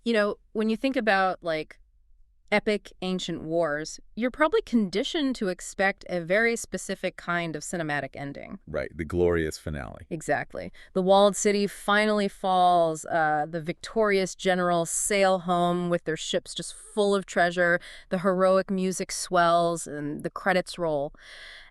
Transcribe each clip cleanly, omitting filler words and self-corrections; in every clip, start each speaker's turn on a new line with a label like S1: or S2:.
S1: You know, when you think about, like, epic ancient wars, you're probably conditioned to expect a very specific kind of cinematic ending.
S2: Right, the glorious finale.
S1: Exactly. The walled city finally falls. The victorious generals sail home with their ships just full of treasure. The heroic music swells and the credits roll.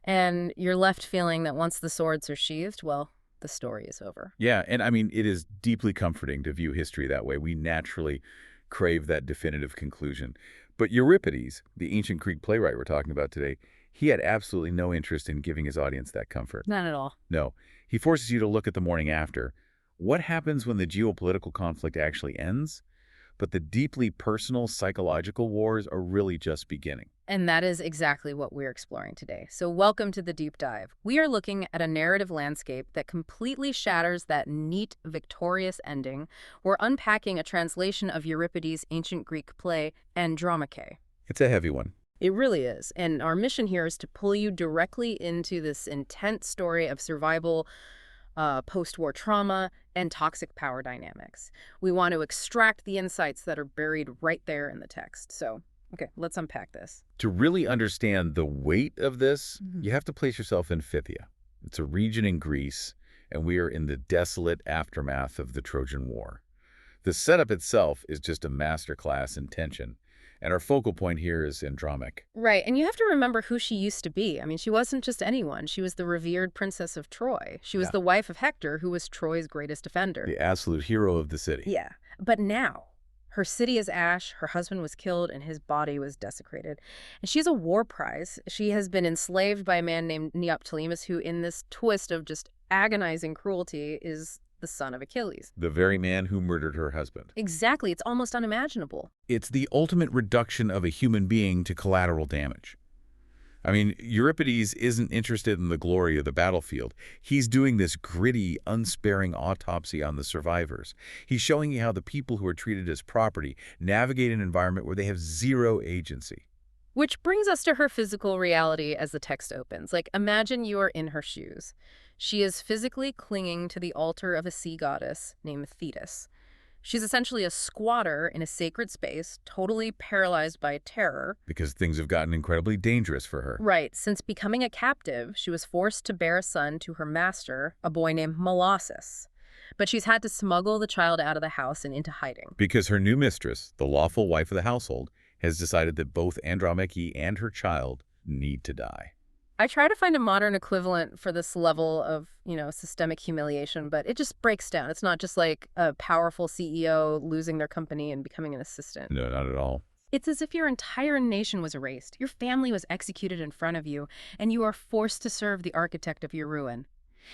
S1: And you're left feeling that once the swords are sheathed, well, the story is over.
S2: Yeah, and I mean, it is deeply comforting to view history that way. We naturally crave that definitive conclusion. But Euripides, the ancient Greek playwright we're talking about today, he had absolutely no interest in giving his audience that comfort.
S1: Not at all.
S2: No, he forces you to look at the morning after. What happens when the geopolitical conflict actually ends? But the deeply personal psychological wars are really just beginning.
S1: And that is exactly what we're exploring today. So welcome to the deep dive. We are looking at a narrative landscape that completely shatters that neat, victorious ending. We're unpacking a translation of Euripides' ancient Greek play, Andromache.
S2: It's a heavy one.
S1: It really is. And our mission here is to pull you directly into this intense story of survival, post-war trauma, and toxic power dynamics. We want to extract the insights that are buried right there in the text. So, okay, let's unpack this.
S2: To really understand the weight of this, you have to place yourself in Phthia. It's a region in Greece, and we are in the desolate aftermath of the Trojan War. The setup itself is just a masterclass in tension, and our focal point here is Andromache.
S1: Right, and you have to remember who she used to be. I mean, she wasn't just anyone. She was the revered princess of Troy. She was the wife of Hector, who was Troy's greatest defender.
S2: The absolute hero of the city.
S1: Yeah, but now, her city is ash, her husband was killed, and his body was desecrated. And she's a war prize. She has been enslaved by a man named Neoptolemus, who, in this twist of just agonizing cruelty, is the son of Achilles.
S2: The very man who murdered her husband.
S1: Exactly. It's almost unimaginable.
S2: It's the ultimate reduction of a human being to collateral damage. I mean, Euripides isn't interested in the glory of the battlefield. He's doing this gritty, unsparing autopsy on the survivors. He's showing you how the people who are treated as property navigate an environment where they have zero agency.
S1: Which brings us to her physical reality as the text opens. Like, imagine you are in her shoes. She is physically clinging to the altar of a sea goddess named Thetis. She's essentially a squatter in a sacred space, totally paralyzed by terror.
S2: Because things have gotten incredibly dangerous for her.
S1: Right. Since becoming a captive, she was forced to bear a son to her master, a boy named Molossus. But she's had to smuggle the child out of the house and into hiding.
S2: Because her new mistress, the lawful wife of the household, has decided that both Andromache and her child need to die.
S1: I try to find a modern equivalent for this level of, systemic humiliation, but it just breaks down. It's not just like a powerful CEO losing their company and becoming an assistant.
S2: No, not at all.
S1: It's as if your entire nation was erased. Your family was executed in front of you, and you are forced to serve the architect of your ruin.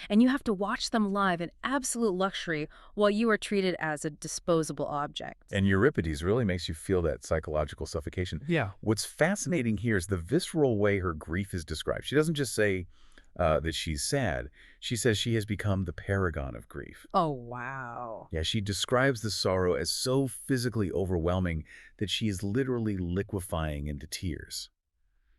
S1: And you have to watch them live in absolute luxury while you are treated as a disposable object.
S2: And Euripides really makes you feel that psychological suffocation.
S3: Yeah.
S2: What's fascinating here is the visceral way her grief is described. She doesn't just say that she's sad. She says she has become the paragon of grief.
S1: Oh, wow.
S2: Yeah, she describes the sorrow as so physically overwhelming that she is literally liquefying into tears.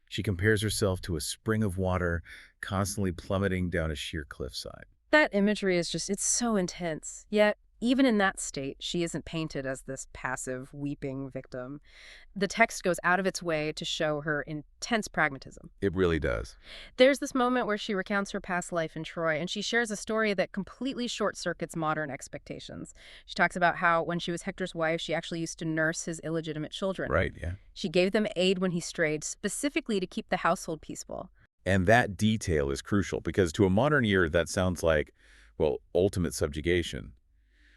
S2: She compares herself to a spring of water constantly plummeting down a sheer cliffside.
S1: That imagery is just, it's so intense. Yet, even in that state, she isn't painted as this passive, weeping victim. The text goes out of its way to show her intense pragmatism.
S2: It really does.
S1: There's this moment where she recounts her past life in Troy, and she shares a story that completely short-circuits modern expectations. She talks about how, when she was Hector's wife, she actually used to nurse his illegitimate children.
S2: Right, yeah.
S1: She gave them aid when he strayed, specifically to keep the household peaceful.
S2: And that detail is crucial because to a modern ear, that sounds like, well, ultimate subjugation.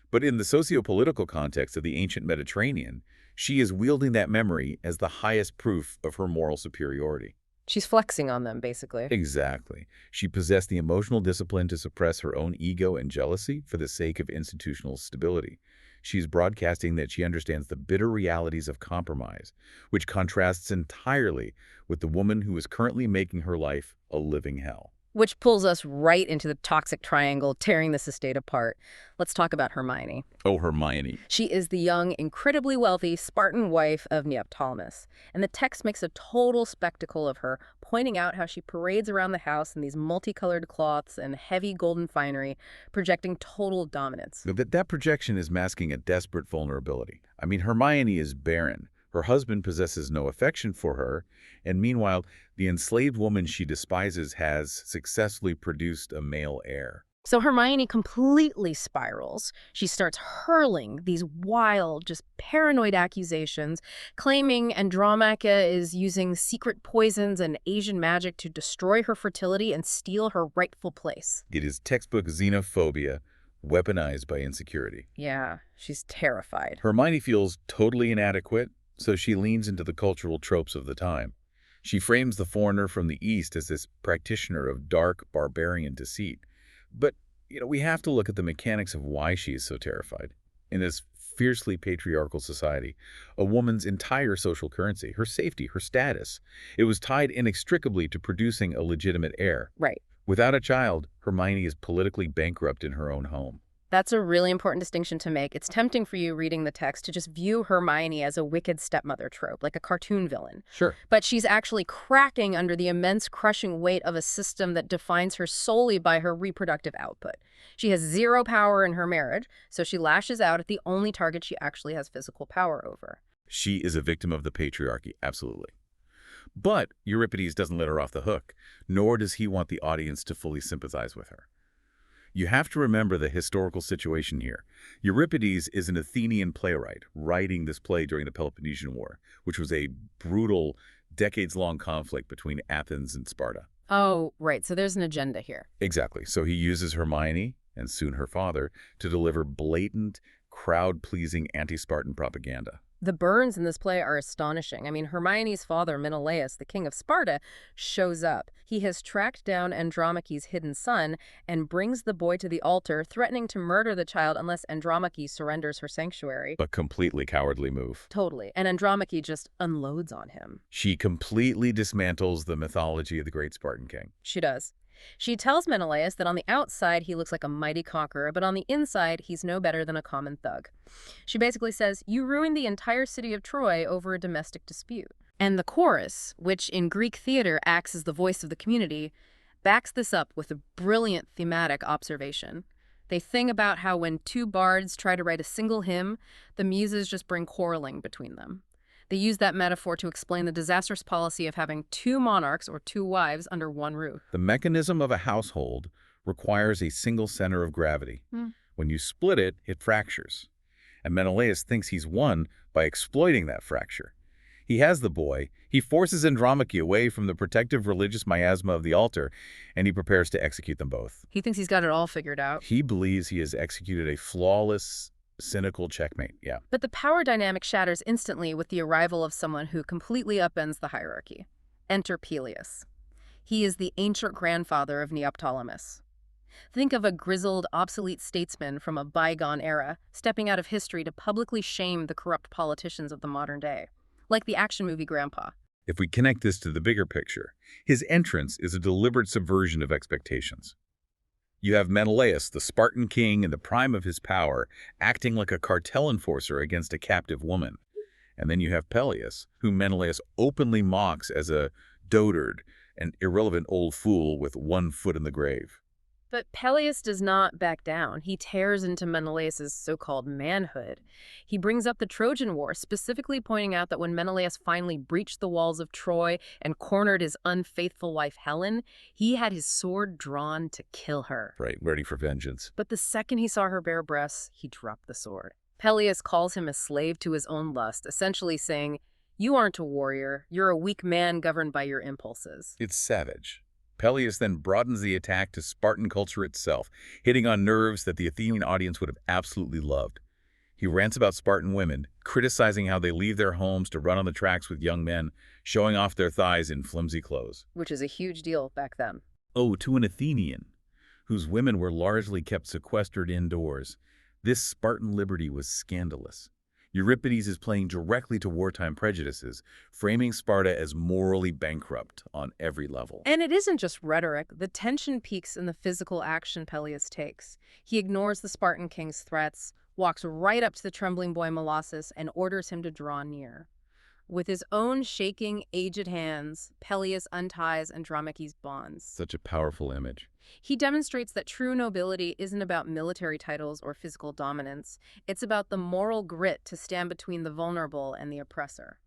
S2: But in the sociopolitical context of the ancient Mediterranean, she is wielding that memory as the highest proof of her moral superiority.
S1: She's flexing on them, basically.
S2: Exactly. She possessed the emotional discipline to suppress her own ego and jealousy for the sake of institutional stability. She's broadcasting that she understands the bitter realities of compromise, which contrasts entirely with the woman who is currently making her life a living hell.
S1: Which pulls us right into the toxic triangle, tearing this estate apart. Let's talk about Hermione.
S2: Oh, Hermione.
S1: She is the young, incredibly wealthy Spartan wife of Neoptolemus. And the text makes a total spectacle of her, pointing out how she parades around the house in these multicolored cloths and heavy golden finery, projecting total dominance.
S2: That projection is masking a desperate vulnerability. I mean, Hermione is barren. Her husband possesses no affection for her, and meanwhile, the enslaved woman she despises has successfully produced a male heir.
S1: So Hermione completely spirals. She starts hurling these wild, just paranoid accusations, claiming Andromache is using secret poisons and Asian magic to destroy her fertility and steal her rightful place.
S2: It is textbook xenophobia, weaponized by insecurity.
S1: Yeah, she's terrified.
S2: Hermione feels totally inadequate, so she leans into the cultural tropes of the time. She frames the foreigner from the East as this practitioner of dark, barbarian deceit. But, we have to look at the mechanics of why she is so terrified. In this fiercely patriarchal society, a woman's entire social currency, her safety, her status, it was tied inextricably to producing a legitimate heir.
S1: Right.
S2: Without a child, Hermione is politically bankrupt in her own home.
S1: That's a really important distinction to make. It's tempting for you reading the text to just view Hermione as a wicked stepmother trope, like a cartoon villain.
S2: Sure.
S1: But she's actually cracking under the immense crushing weight of a system that defines her solely by her reproductive output. She has zero power in her marriage, so she lashes out at the only target she actually has physical power over.
S2: She is a victim of the patriarchy, absolutely. But Euripides doesn't let her off the hook, nor does he want the audience to fully sympathize with her. You have to remember the historical situation here. Euripides is an Athenian playwright writing this play during the Peloponnesian War, which was a brutal, decades-long conflict between Athens and Sparta.
S1: Oh, right. So there's an agenda here.
S2: Exactly. So he uses Hermione, and soon her father, to deliver blatant, crowd-pleasing anti-Spartan propaganda.
S1: The burns in this play are astonishing. I mean, Hermione's father, Menelaus, the king of Sparta, shows up. He has tracked down Andromache's hidden son and brings the boy to the altar, threatening to murder the child unless Andromache surrenders her sanctuary.
S2: A completely cowardly move.
S1: Totally. And Andromache just unloads on him.
S2: She completely dismantles the mythology of the great Spartan king.
S1: She does. She tells Menelaus that on the outside he looks like a mighty conqueror, but on the inside he's no better than a common thug. She basically says, you ruined the entire city of Troy over a domestic dispute. And the chorus, which in Greek theater acts as the voice of the community, backs this up with a brilliant thematic observation. They sing about how when two bards try to write a single hymn, the muses just bring quarreling between them. They use that metaphor to explain the disastrous policy of having two monarchs or two wives under one roof.
S2: The mechanism of a household requires a single center of gravity. When you split it, it fractures. And Menelaus thinks he's won by exploiting that fracture. He has the boy, he forces Andromache away from the protective religious miasma of the altar, and he prepares to execute them both.
S1: He thinks he's got it all figured out.
S2: He believes he has executed a flawless, cynical checkmate, yeah.
S1: But the power dynamic shatters instantly with the arrival of someone who completely upends the hierarchy. Enter Peleus. He is the ancient grandfather of Neoptolemus. Think of a grizzled, obsolete statesman from a bygone era, stepping out of history to publicly shame the corrupt politicians of the modern day. Like the action movie Grandpa.
S2: If we connect this to the bigger picture, his entrance is a deliberate subversion of expectations. You have Menelaus, the Spartan king in the prime of his power, acting like a cartel enforcer against a captive woman. And then you have Peleus, whom Menelaus openly mocks as a dotard, an irrelevant old fool with one foot in the grave.
S1: But Peleus does not back down. He tears into Menelaus' so-called manhood. He brings up the Trojan War, specifically pointing out that when Menelaus finally breached the walls of Troy and cornered his unfaithful wife Helen, he had his sword drawn to kill her.
S2: Right, ready for vengeance.
S1: But the second he saw her bare breasts, he dropped the sword. Peleus calls him a slave to his own lust, essentially saying, you aren't a warrior, you're a weak man governed by your impulses.
S2: It's savage. Peleus then broadens the attack to Spartan culture itself, hitting on nerves that the Athenian audience would have absolutely loved. He rants about Spartan women, criticizing how they leave their homes to run on the tracks with young men, showing off their thighs in flimsy clothes.
S1: Which is a huge deal back then.
S2: Oh, to an Athenian, whose women were largely kept sequestered indoors, this Spartan liberty was scandalous. Euripides is playing directly to wartime prejudices, framing Sparta as morally bankrupt on every level.
S1: And it isn't just rhetoric. The tension peaks in the physical action Peleus takes. He ignores the Spartan king's threats, walks right up to the trembling boy Molossus, and orders him to draw near. With his own shaking, aged hands, Peleus unties Andromache's bonds.
S2: Such a powerful image.
S1: He demonstrates that true nobility isn't about military titles or physical dominance. It's about the moral grit to stand between the vulnerable and the oppressor.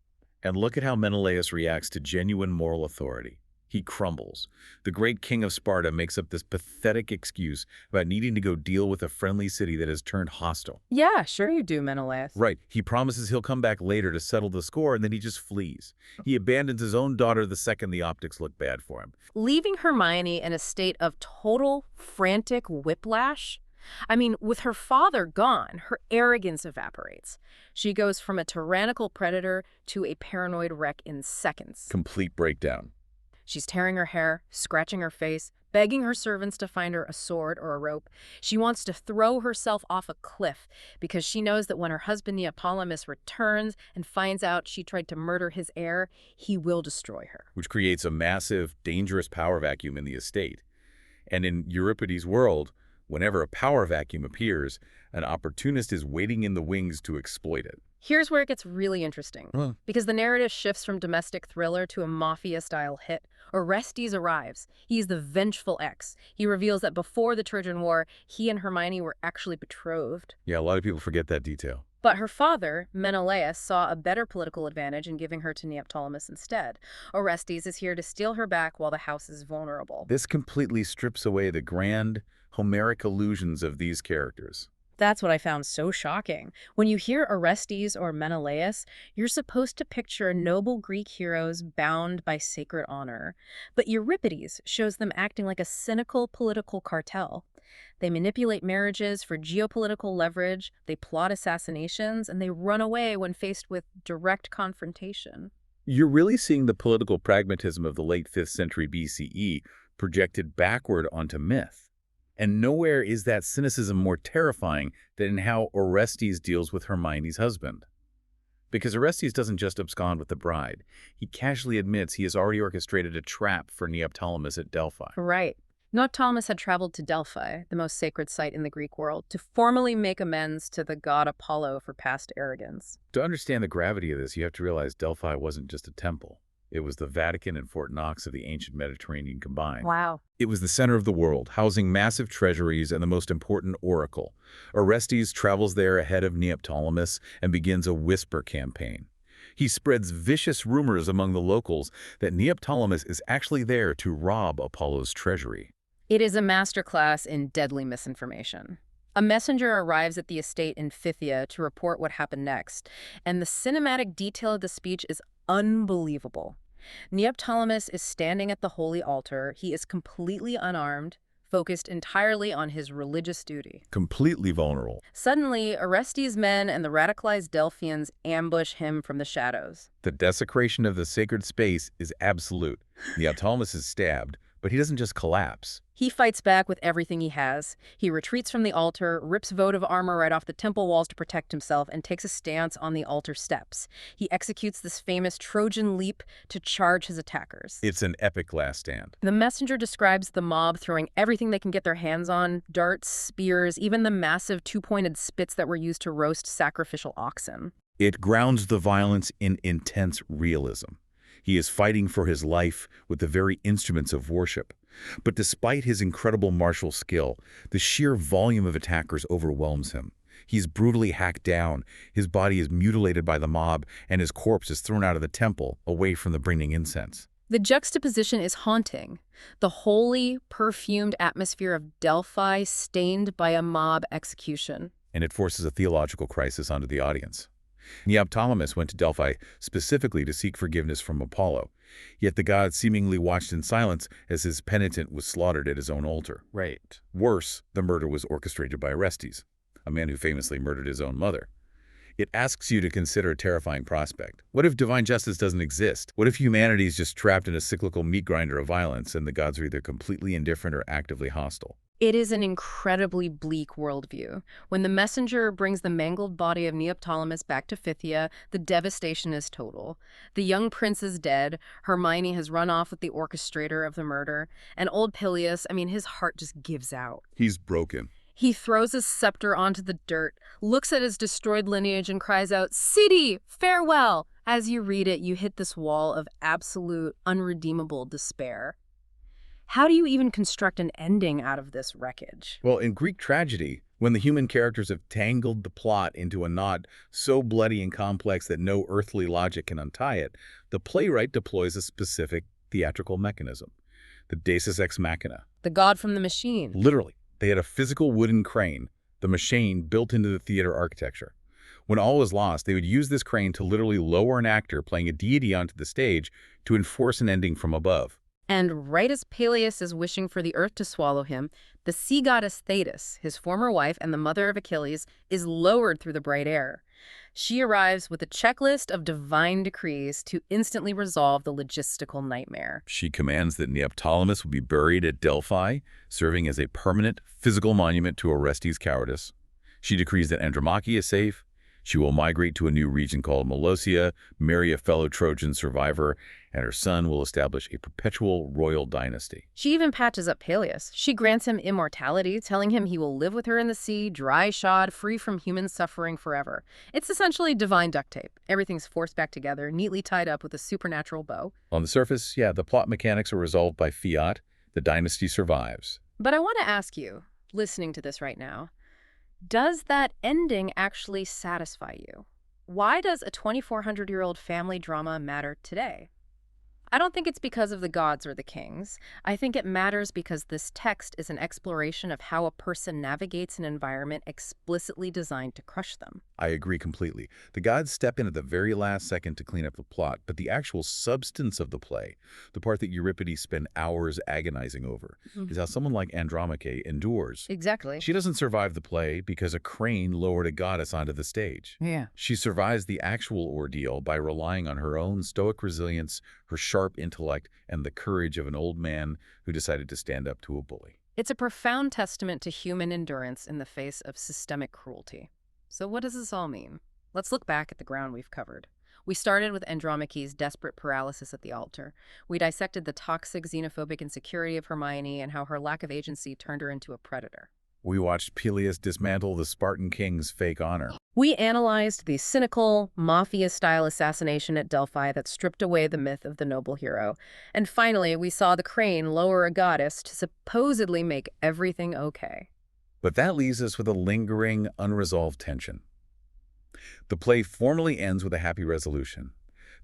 S2: And look at how Menelaus reacts to genuine moral authority. He crumbles. The great king of Sparta makes up this pathetic excuse about needing to go deal with a friendly city that has turned hostile.
S1: Yeah, sure you do, Menelaus.
S2: Right. He promises he'll come back later to settle the score, and then he just flees. He abandons his own daughter the second the optics look bad for him.
S1: Leaving Hermione in a state of total, frantic whiplash. I mean, with her father gone, her arrogance evaporates. She goes from a tyrannical predator to a paranoid wreck in seconds.
S2: Complete breakdown.
S1: She's tearing her hair, scratching her face, begging her servants to find her a sword or a rope. She wants to throw herself off a cliff because she knows that when her husband Neoptolemus returns and finds out she tried to murder his heir, he will destroy her.
S2: Which creates a massive, dangerous power vacuum in the estate. And in Euripides' world, whenever a power vacuum appears, an opportunist is waiting in the wings to exploit it.
S1: Here's where it gets really interesting, because the narrative shifts from domestic thriller to a mafia-style hit. Orestes arrives. He's the vengeful ex. He reveals that before the Trojan War, he and Hermione were actually betrothed.
S2: Yeah, a lot of people forget that detail.
S1: But her father, Menelaus, saw a better political advantage in giving her to Neoptolemus instead. Orestes is here to steal her back while the house is vulnerable.
S2: This completely strips away the grand, Homeric illusions of these characters.
S1: That's what I found so shocking. When you hear Orestes or Menelaus, you're supposed to picture noble Greek heroes bound by sacred honor. But Euripides shows them acting like a cynical political cartel. They manipulate marriages for geopolitical leverage, they plot assassinations, and they run away when faced with direct confrontation.
S2: You're really seeing the political pragmatism of the late 5th century BCE projected backward onto myth. And nowhere is that cynicism more terrifying than in how Orestes deals with Hermione's husband. Because Orestes doesn't just abscond with the bride. He casually admits he has already orchestrated a trap for Neoptolemus at Delphi.
S1: Right. Neoptolemus had traveled to Delphi, the most sacred site in the Greek world, to formally make amends to the god Apollo for past arrogance.
S2: To understand the gravity of this, you have to realize Delphi wasn't just a temple. It was the Vatican and Fort Knox of the ancient Mediterranean combined.
S1: Wow.
S2: It was the center of the world, housing massive treasuries and the most important oracle. Orestes travels there ahead of Neoptolemus and begins a whisper campaign. He spreads vicious rumors among the locals that Neoptolemus is actually there to rob Apollo's treasury.
S1: It is a masterclass in deadly misinformation. A messenger arrives at the estate in Phthia to report what happened next, and the cinematic detail of the speech is unbelievable. Neoptolemus is standing at the holy altar. He is completely unarmed, focused entirely on his religious duty.
S2: Completely vulnerable.
S1: Suddenly, Orestes' men and the radicalized Delphians ambush him from the shadows.
S2: The desecration of the sacred space is absolute. Neoptolemus is stabbed, but he doesn't just collapse.
S1: He fights back with everything he has. He retreats from the altar, rips votive armor right off the temple walls to protect himself, and takes a stance on the altar steps. He executes this famous Trojan leap to charge his attackers.
S2: It's an epic last stand.
S1: The messenger describes the mob throwing everything they can get their hands on, darts, spears, even the massive two-pointed spits that were used to roast sacrificial oxen.
S2: It grounds the violence in intense realism. He is fighting for his life with the very instruments of worship. But despite his incredible martial skill, the sheer volume of attackers overwhelms him. He's brutally hacked down, his body is mutilated by the mob, and his corpse is thrown out of the temple, away from the burning incense.
S1: The juxtaposition is haunting. The holy, perfumed atmosphere of Delphi stained by a mob execution.
S2: And it forces a theological crisis onto the audience. Neoptolemus went to Delphi specifically to seek forgiveness from Apollo, yet the god seemingly watched in silence as his penitent was slaughtered at his own altar.
S3: Right.
S2: Worse, the murder was orchestrated by Orestes, a man who famously murdered his own mother. It asks you to consider a terrifying prospect. What if divine justice doesn't exist? What if humanity is just trapped in a cyclical meat grinder of violence and the gods are either completely indifferent or actively hostile?
S1: It is an incredibly bleak worldview. When the messenger brings the mangled body of Neoptolemus back to Phthia, the devastation is total. The young prince is dead, Hermione has run off with the orchestrator of the murder, and old Peleus, his heart just gives out.
S2: He's broken.
S1: He throws his scepter onto the dirt, looks at his destroyed lineage, and cries out, "City, farewell!" As you read it, you hit this wall of absolute, unredeemable despair. How do you even construct an ending out of this wreckage?
S2: Well, in Greek tragedy, when the human characters have tangled the plot into a knot so bloody and complex that no earthly logic can untie it, the playwright deploys a specific theatrical mechanism, the deus ex machina.
S1: The god from the machine.
S2: Literally, they had a physical wooden crane, the machine, built into the theater architecture. When all was lost, they would use this crane to literally lower an actor playing a deity onto the stage to enforce an ending from above.
S1: And right as Peleus is wishing for the earth to swallow him, the sea goddess Thetis, his former wife and the mother of Achilles, is lowered through the bright air. She arrives with a checklist of divine decrees to instantly resolve the logistical nightmare.
S2: She commands that Neoptolemus will be buried at Delphi, serving as a permanent physical monument to Orestes' cowardice. She decrees that Andromache is safe. She will migrate to a new region called Molosia, marry a fellow Trojan survivor, and her son will establish a perpetual royal dynasty.
S1: She even patches up Peleus. She grants him immortality, telling him he will live with her in the sea, dry-shod, free from human suffering forever. It's essentially divine duct tape. Everything's forced back together, neatly tied up with a supernatural bow.
S2: On the surface, yeah, the plot mechanics are resolved by fiat. The dynasty survives.
S1: But I want to ask you, listening to this right now, does that ending actually satisfy you? Why does a 2,400-year-old family drama matter today? I don't think it's because of the gods or the kings. I think it matters because this text is an exploration of how a person navigates an environment explicitly designed to crush them.
S2: I agree completely. The gods step in at the very last second to clean up the plot, but the actual substance of the play, the part that Euripides spent hours agonizing over, is how someone like Andromache endures.
S1: Exactly.
S2: She doesn't survive the play because a crane lowered a goddess onto the stage.
S1: Yeah.
S2: She survives the actual ordeal by relying on her own stoic resilience, her sharp intellect, and the courage of an old man who decided to stand up to a bully.
S1: It's a profound testament to human endurance in the face of systemic cruelty. So what does this all mean? Let's look back at the ground we've covered. We started with Andromache's desperate paralysis at the altar. We dissected the toxic, xenophobic insecurity of Hermione and how her lack of agency turned her into a predator.
S2: We watched Peleus dismantle the Spartan king's fake honor.
S1: We analyzed the cynical, mafia-style assassination at Delphi that stripped away the myth of the noble hero. And finally, we saw the crane lower a goddess to supposedly make everything okay.
S2: But that leaves us with a lingering, unresolved tension. The play formally ends with a happy resolution.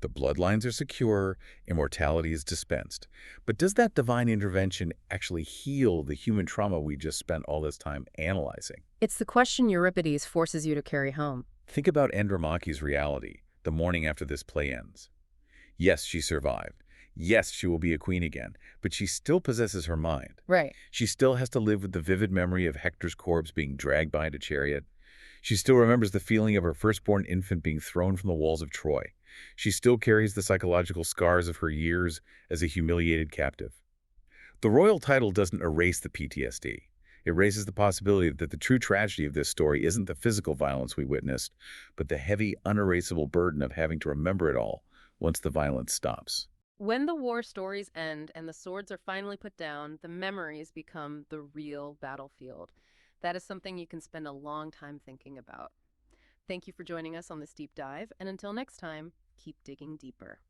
S2: The bloodlines are secure, immortality is dispensed. But does that divine intervention actually heal the human trauma we just spent all this time analyzing?
S1: It's the question Euripides forces you to carry home.
S2: Think about Andromache's reality the morning after this play ends. Yes, she survived. Yes, she will be a queen again, but she still possesses her mind.
S1: Right.
S2: She still has to live with the vivid memory of Hector's corpse being dragged behind a chariot. She still remembers the feeling of her firstborn infant being thrown from the walls of Troy. She still carries the psychological scars of her years as a humiliated captive. The royal title doesn't erase the PTSD. It raises the possibility that the true tragedy of this story isn't the physical violence we witnessed, but the heavy, unerasable burden of having to remember it all once the violence stops.
S1: When the war stories end and the swords are finally put down, the memories become the real battlefield. That is something you can spend a long time thinking about. Thank you for joining us on this deep dive, and until next time, keep digging deeper.